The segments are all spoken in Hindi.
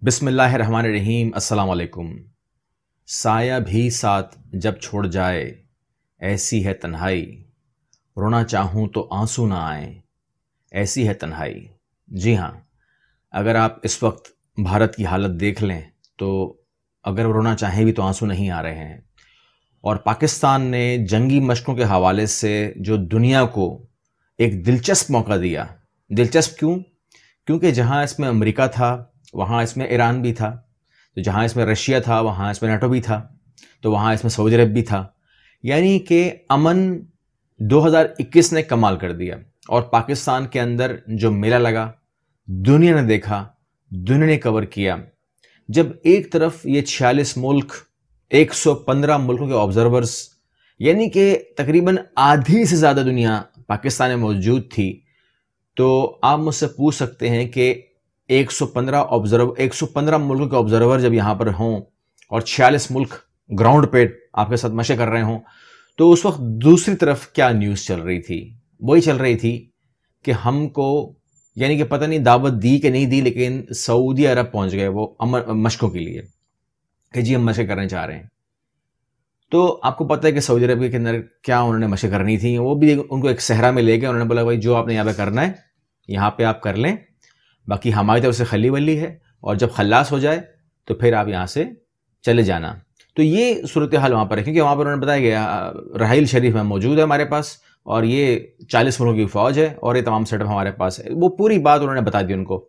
बिस्मिल्लाहिर्रहमानिर्रहीम। अस्सलाम वालेकुम। साया भी साथ जब छोड़ जाए, ऐसी है तन्हाई, रोना चाहूँ तो आंसू ना आए, ऐसी है तन्हाई। जी हाँ, अगर आप इस वक्त भारत की हालत देख लें तो अगर रोना चाहें भी तो आंसू नहीं आ रहे हैं। और पाकिस्तान ने जंगी मशकों के हवाले से जो दुनिया को एक दिलचस्प मौका दिया। दिलचस्प क्यों? क्योंकि जहाँ इसमें अमेरिका था वहाँ इसमें ईरान भी था, तो जहाँ इसमें रशिया था वहाँ इसमें नाटो भी था, तो वहाँ इसमें सऊदी अरब भी था। यानी कि अमन 2021 ने कमाल कर दिया। और पाकिस्तान के अंदर जो मेला लगा, दुनिया ने देखा, दुनिया ने कवर किया। जब एक तरफ ये 46 मुल्क, 115 मुल्कों के ऑब्जर्वर्स, यानी कि तकरीबन आधी से ज़्यादा दुनिया पाकिस्तान में मौजूद थी, तो आप मुझसे पूछ सकते हैं कि 115 मुल्कों के ऑब्जर्वर जब यहाँ पर हों और 46 मुल्क ग्राउंड पे आपके साथ मशे कर रहे हों, तो उस वक्त दूसरी तरफ क्या न्यूज़ चल रही थी? वही चल रही थी कि हमको, यानी कि पता नहीं दावत दी कि नहीं दी, लेकिन सऊदी अरब पहुंच गए वो मशकों के लिए कि जी हम मशे करने जा रहे हैं। तो आपको पता है कि सऊदी अरब के अंदर क्या उन्होंने मशे करनी थी, वो भी उनको एक सहरा में ले गए। उन्होंने बोला भाई जो आपने यहाँ पे करना है यहाँ पे आप कर लें, बाकी हमारी तरफ से खली वली है, और जब खल्लास हो जाए तो फिर आप यहाँ से चले जाना। तो ये सूरत हाल वहाँ पर है, क्योंकि वहाँ पर उन्होंने बताया गया रहील शरीफ में मौजूद है हमारे पास, और ये 40 मुल्कों की फ़ौज है और ये तमाम सेटअप हमारे पास है। वो पूरी बात उन्होंने बता दी उनको।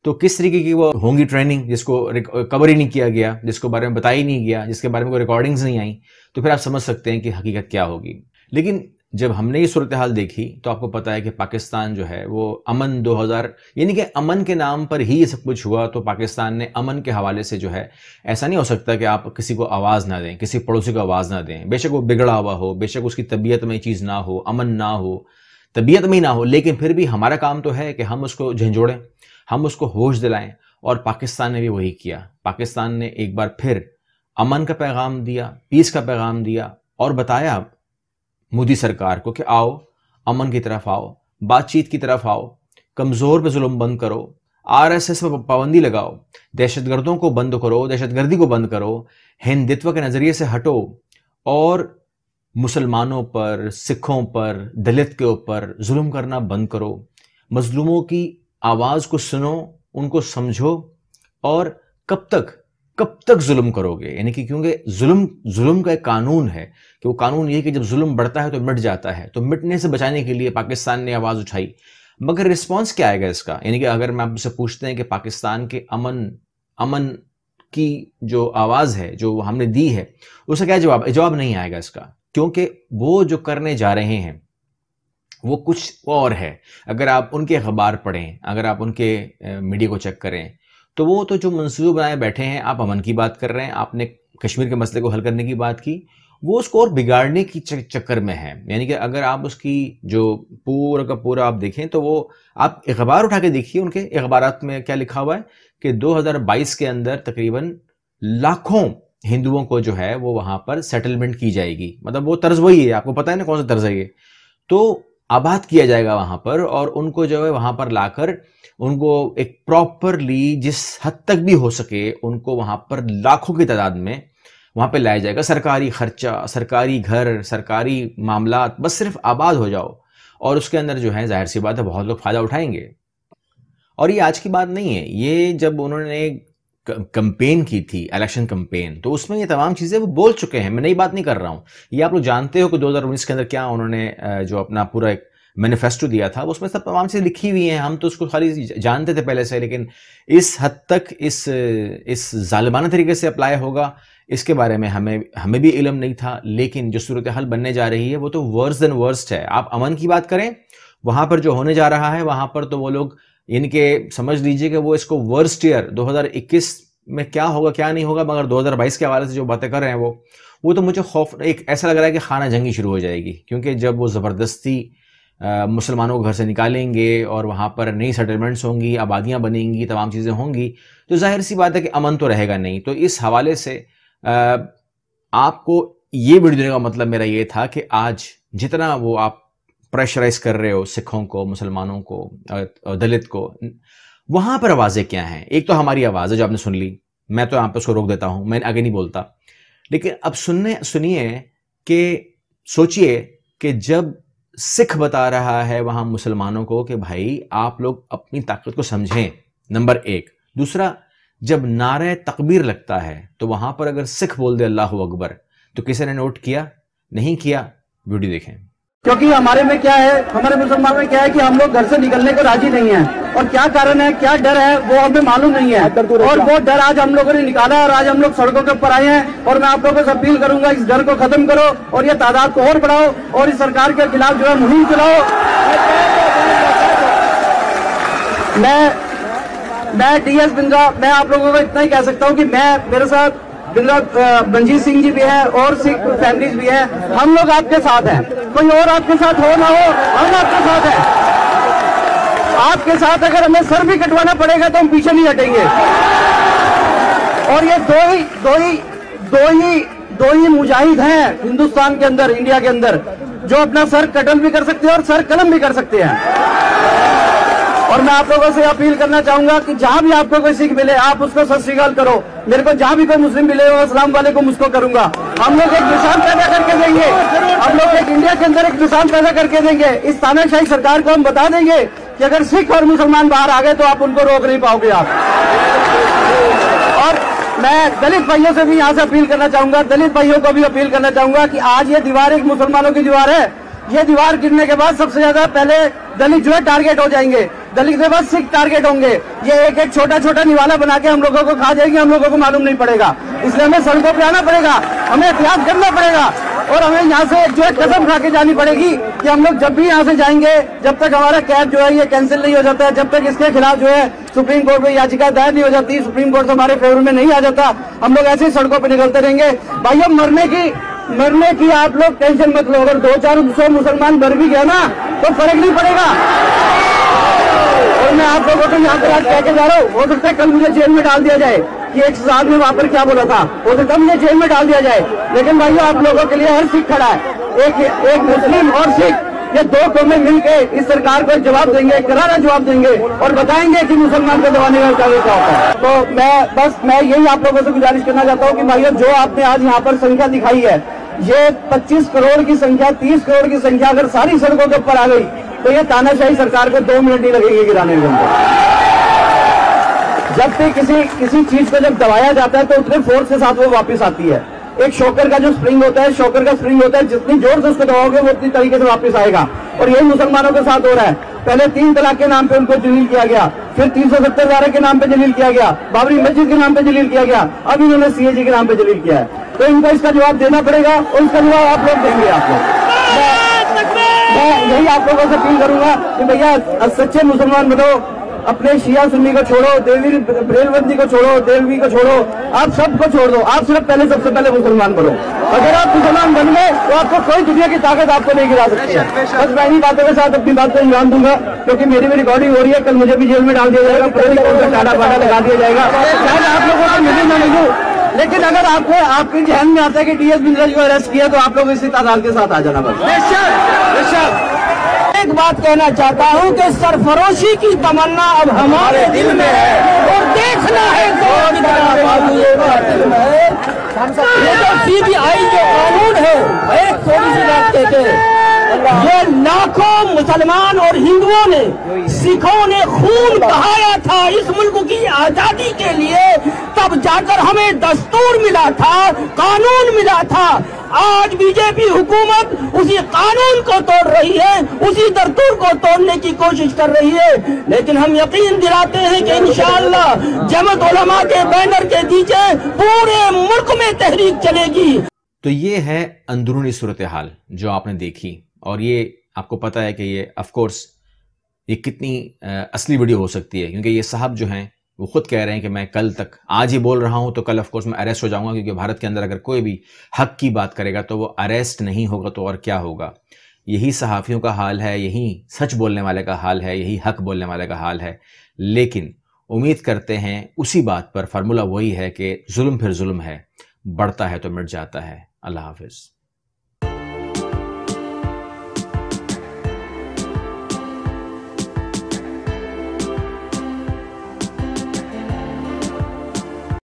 तो किस तरीके की वो होंगी ट्रेनिंग, जिसको कवर ही नहीं किया गया, जिसको बारे में बताया ही नहीं गया, जिसके बारे में कोई रिकॉर्डिंग्स नहीं आई, तो फिर आप समझ सकते हैं कि हकीकत क्या होगी। लेकिन जब हमने ये सूरत हाल देखी तो आपको पता है कि पाकिस्तान जो है वो अमन 2000, यानी कि अमन के नाम पर ही ये सब कुछ हुआ। तो पाकिस्तान ने अमन के हवाले से जो है, ऐसा नहीं हो सकता कि आप किसी को आवाज़ ना दें, किसी पड़ोसी को आवाज़ ना दें, बेशक वो बिगड़ा हुआ हो, बेशक उसकी तबीयत में चीज़ ना हो, अमन ना हो, तबीयत में ही ना हो, लेकिन फिर भी हमारा काम तो है कि हम उसको झंझोड़ें, हम उसको होश दिलाएं। और पाकिस्तान ने भी वही किया। पाकिस्तान ने एक बार फिर अमन का पैगाम दिया, पीस का पैगाम दिया, और बताया मोदी सरकार को कि आओ, अमन की तरफ आओ, बातचीत की तरफ आओ, कमज़ोर पे जुल्म बंद करो, आरएसएस पर पाबंदी लगाओ, दहशतगर्दों को बंद करो, दहशतगर्दी को बंद करो, हिंदुत्व के नज़रिए से हटो, और मुसलमानों पर, सिखों पर, दलित के ऊपर जुल्म करना बंद करो, मजलूमों की आवाज़ को सुनो, उनको समझो, और कब तक जुल्म करोगे? यानी कि क्योंकि जुल्म का एक कानून है कि वो कानून ये कि जब जुल्म बढ़ता है तो मिट जाता है। तो मिटने से बचाने के लिए पाकिस्तान ने आवाज़ उठाई, मगर रिस्पॉन्स क्या आएगा इसका? यानी कि अगर मैं आपसे पूछते हैं कि पाकिस्तान के अमन की जो आवाज़ है जो हमने दी है, उसका क्या जवाब नहीं आएगा इसका, क्योंकि वो जो करने जा रहे हैं वो कुछ और है। अगर आप उनके अखबार पढ़ें, अगर आप उनके मीडिया को चेक करें, तो वो तो जो मंसूबे बनाए बैठे हैं, आप अमन की बात कर रहे हैं, आपने कश्मीर के मसले को हल करने की बात की, वो उसको और बिगाड़ने की चक्कर में है। यानी कि अगर आप उसकी जो पूरा का पूरा आप देखें, तो वो आप अखबार उठा के देखिए, उनके अखबारात में क्या लिखा हुआ है कि 2022 के अंदर तकरीबन लाखों हिंदुओं को जो है वो वहाँ पर सेटलमेंट की जाएगी। मतलब वो तर्ज वही है, आपको पता है ना कौन सा तर्ज है ये। तो आबाद किया जाएगा वहाँ पर, और उनको जो है वहाँ पर लाकर उनको एक प्रॉपरली, जिस हद तक भी हो सके, उनको वहाँ पर लाखों की तादाद में वहाँ पे लाया जाएगा। सरकारी खर्चा, सरकारी घर, सरकारी मामलात, बस सिर्फ आबाद हो जाओ, और उसके अंदर जो है जाहिर सी बात है बहुत लोग फ़ायदा उठाएंगे। और ये आज की बात नहीं है, ये जब उन्होंने कंपेन की थी, इलेक्शन कंपेन, तो उसमें ये तमाम चीज़ें वो बोल चुके हैं। मैं नई बात नहीं कर रहा हूँ, ये आप लोग जानते हो कि 2019 के अंदर क्या उन्होंने जो अपना पूरा एक मैनिफेस्टो दिया था, उसमें सब तमाम चीज़ें लिखी हुई हैं। हम तो उसको खाली जानते थे पहले से, लेकिन इस हद तक इस जालिमाना तरीके से अप्लाई होगा, इसके बारे में हमें भी इल्म नहीं था। लेकिन जो सूरत हाल बनने जा रही है वो तो वर्स देन वर्स्ट है। आप अमन की बात करें, वहाँ पर जो होने जा रहा है वहाँ पर तो वो लोग, इनके समझ लीजिए कि वो इसको वर्स्ट ईयर 2021 में क्या होगा क्या नहीं होगा, मगर 2022 के हवाले से जो बातें कर रहे हैं वो तो मुझे खौफ, एक ऐसा लग रहा है कि खाना जंगी शुरू हो जाएगी। क्योंकि जब वो ज़बरदस्ती मुसलमानों को घर से निकालेंगे और वहाँ पर नई सेटलमेंट्स होंगी, आबादियाँ बनेंगी, तमाम चीज़ें होंगी, तो जाहिर सी बात है कि अमन तो रहेगा नहीं। तो इस हवाले से आपको ये वीडियो देने का मतलब मेरा ये था कि आज जितना वो आप प्रेशराइज कर रहे हो सिखों को, मुसलमानों को, दलित को, वहां पर आवाजें क्या हैं? एक तो हमारी आवाज है जो आपने सुन ली, मैं तो यहां पर उसको रोक देता हूं, मैं आगे नहीं बोलता। लेकिन अब सुनिए कि सोचिए कि जब सिख बता रहा है वहां मुसलमानों को कि भाई आप लोग अपनी ताकत को समझें, नंबर एक। दूसरा, जब नारे तकबीर लगता है तो वहां पर अगर सिख बोल दे अल्लाहू अकबर, तो किसी ने नोट किया? नहीं किया। वीडियो देखें। क्योंकि हमारे में क्या है, हमारे मुसलमान में क्या है कि हम लोग घर से निकलने को राजी नहीं है, और क्या कारण है, क्या डर है, वो हमें मालूम नहीं है। और वो डर आज हम लोगों ने निकाला और आज हम लोग सड़कों के ऊपर आए हैं। और मैं आप लोगों से अपील करूंगा, इस डर को खत्म करो और ये तादाद को और बढ़ाओ और इस सरकार के खिलाफ जो है मुहिम चलाओ। मैं DS बिंद्रा, मैं आप लोगों को इतना ही कह सकता हूँ कि मेरे साथ मंजीत सिंह जी भी है और सिख फैमिलीज भी है, हम लोग आपके साथ हैं। कोई और आपके साथ हो ना हो, हम आपके साथ हैं। आपके साथ अगर हमें सर भी कटवाना पड़ेगा तो हम पीछे नहीं हटेंगे। और ये दो ही मुजाहिद हैं हिंदुस्तान के अंदर, इंडिया के अंदर, जो अपना सर कत्ल भी कर सकते हैं और सर कलम भी कर सकते हैं। और मैं आप लोगों से अपील करना चाहूंगा कि जहां भी आपको कोई सिख मिले, आप उसको सत श्री अकाल करो। मेरे को जहां भी कोई मुस्लिम मिले, अस्सलाम वालेकुम उसको करूंगा। हम लोग एक मिसाल पैदा करके देंगे, हम लोग एक इंडिया के अंदर एक मिसाल पैदा करके देंगे। इस तानाशाही सरकार को हम बता देंगे कि अगर सिख और मुसलमान बाहर आ गए तो आप उनको रोक नहीं पाओगे आप। और मैं दलित भाइयों से भी यहाँ से अपील करना चाहूंगा, दलित भाइयों को भी अपील करना चाहूंगा कि आज ये दीवार एक मुसलमानों की दीवार है। ये दीवार गिरने के बाद सबसे ज्यादा पहले दलित जो है टारगेट हो जाएंगे, दलित के बाद सिख टारगेट होंगे। ये एक एक छोटा छोटा निवाला बना के हम लोगों को खा जाएगी, हम लोगों को मालूम नहीं पड़ेगा। इसलिए हमें सड़कों पे आना पड़ेगा, हमें एहतियात करना पड़ेगा और हमें यहाँ से जो है कसम खा के जानी पड़ेगी कि हम लोग जब भी यहाँ से जाएंगे, जब तक हमारा कैब जो है ये कैंसिल नहीं हो जाता है, जब तक इसके खिलाफ जो है सुप्रीम कोर्ट में याचिका दायर नहीं हो जाती, सुप्रीम कोर्ट हमारे फेवर में नहीं आ जाता, हम लोग ऐसे ही सड़कों पर निकलते रहेंगे। भाइयों, मरने की आप लोग टेंशन मत लो। अगर 200-400 मुसलमान मर भी गया ना तो फर्क नहीं पड़ेगा। और मैं आप लोगों को यहाँ पर आज कह के जा रहा हूँ, हो सकता है कल मुझे जेल में डाल दिया जाए कि एक साहब ने वहां पर क्या बोला था, हो सकता है मुझे जेल में डाल दिया जाए, लेकिन भाइयों आप लोगों के लिए हर सिख खड़ा है। एक मुस्लिम और सिख, ये दो कौमें मिलकर इस सरकार को एक जवाब देंगे, करारा जवाब देंगे और बताएंगे कि मुसलमान को दबाने का क्या होता है। तो मैं यही आप लोगों से गुजारिश करना चाहता हूँ कि भाइयों, जो आपने आज यहाँ पर संख्या दिखाई है, ये 25 करोड़ की संख्या, 30 करोड़ की संख्या अगर सारी सड़कों के ऊपर आ गई तो ये तानाशाही सरकार को 2 मिनट नहीं लगेंगे गिराने के अंदर। जब भी किसी चीज को जब दबाया जाता है तो उतने फोर्स के साथ वो वापस आती है। एक शॉकर का जो स्प्रिंग होता है, शॉकर का स्प्रिंग होता है, जितनी जोर से उसको दबाओगे वो उतनी तरीके से वापस आएगा। और यही मुसलमानों के साथ हो रहा है। पहले 3 तलाक के नाम पे उनको जलील किया गया, फिर 370 धारा के नाम पे जलील किया गया, बाबरी मस्जिद के नाम पे जलील किया गया, अब इन्होंने CAG के नाम पे जलील किया है। तो इनको इसका जवाब देना पड़ेगा और इसका जवाब आप लोग देंगे। आप लोग, मैं यही आप लोगों से अपील करूंगा कि भैया सच्चे मुसलमान बनो, अपने शिया सुन्नी को छोड़ो, देवी बरेलवंदी को छोड़ो, देववी को छोड़ो, आप सबको छोड़ दो। आप सिर्फ सबसे पहले मुसलमान बनो। अगर आप मुसलमान बन गए तो आपको कोई दुनिया की ताकत आपको नहीं गिरा सकती है। बस मैं इन्हीं बातों के साथ अपनी बात को अंजाम दूंगा, क्योंकि मेरी भी रिकॉर्डिंग हो रही है। कल मुझे भी जेल में डाल दिया जाएगा, टाटा बाटा लगा दिया जाएगा, शायद आप लोगों को मिले ना मिलूं। लेकिन अगर आपके ध्यान में आता है कि DS बिंद्रा जी को अरेस्ट किया तो आप लोग इसी तादाद के साथ आ जाना। बस एक बात कहना चाहता हूँ कि सरफरोशी की तमन्ना अब हमारे दिल में है और देखना है ये जो CBI जो कानून है, एक थोड़ी सी बात कहते हैं, ये लाखों मुसलमान और हिंदुओं ने, सिखों ने खून बहाया था इस मुल्क की आजादी के लिए, तब जाकर हमें दस्तूर मिला था, कानून मिला था। आज बीजेपी हुकूमत उसी कानून को तोड़ रही है, उसी दस्तूर को तोड़ने की कोशिश कर रही है। लेकिन हम यकीन दिलाते हैं कि इंशाअल्लाह जमात उलमा के बैनर के नीचे पूरे मुल्क में तहरीक चलेगी। तो ये है अंदरूनी सूरत हाल जो आपने देखी, और ये आपको पता है कि ये ऑफ कोर्स ये कितनी असली वीडियो हो सकती है, क्योंकि ये साहब जो हैं वो खुद कह रहे हैं कि मैं कल तक, आज ही बोल रहा हूं तो कल ऑफ कोर्स मैं अरेस्ट हो जाऊंगा, क्योंकि भारत के अंदर अगर कोई भी हक की बात करेगा तो वो अरेस्ट नहीं होगा तो और क्या होगा। यही सहाफ़ियों का हाल है, यही सच बोलने वाले का हाल है, यही हक बोलने वाले का हाल है। लेकिन उम्मीद करते हैं उसी बात पर, फार्मूला वही है कि जुल्म फिर जुल्म है, बढ़ता है तो मिट जाता है। अल्लाह हाफिज़।